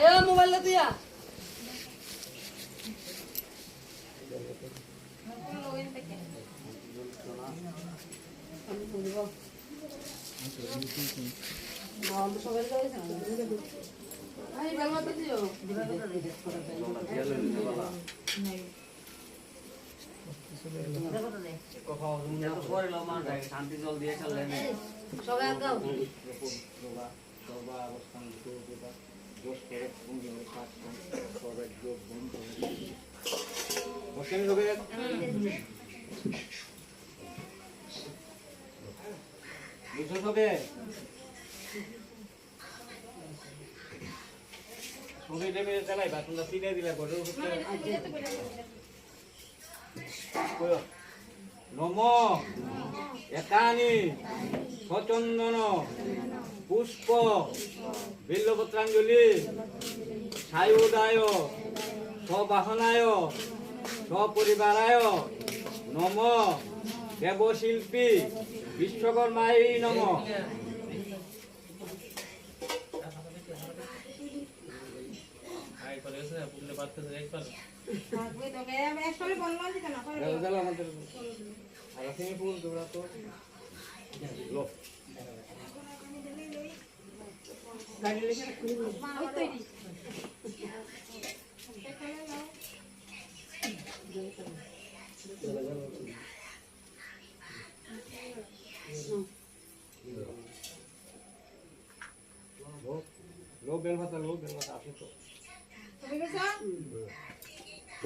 আয়ো মোবাইল দিয়া শান্তি জল দিয়ে খেললেন নম একানি সচন্দন পুষ্প বিল্লপত্রাঞ্জলি সায়ুদায় স্ববাহনায় সপরিবারায় নম দেবশিল্পী বিশ্বকর্মায় নম।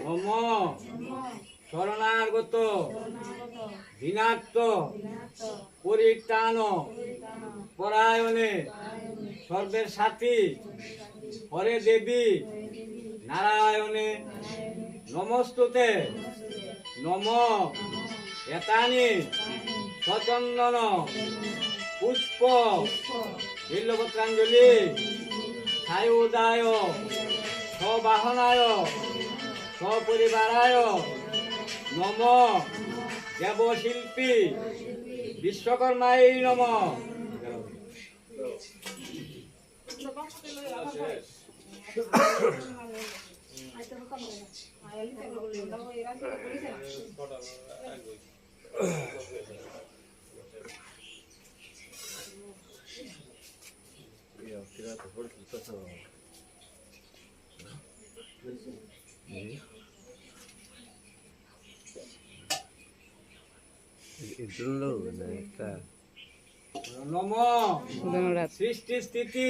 নম শরণাগত বিনাত্ম পরিত্রাণ পরায়ণে সর্বের সাথী হরে দেবী নারায়ণে নমস্তুতে। নম এতানি সচন্দন পুষ্প বিল্লপত্রাঞ্জলি সায়ুদায় স্ববাহনায় সপরিবারায় নম দেবশিল্পী বিশ্বকর্মায় নম। নম সৃষ্টি স্থিতি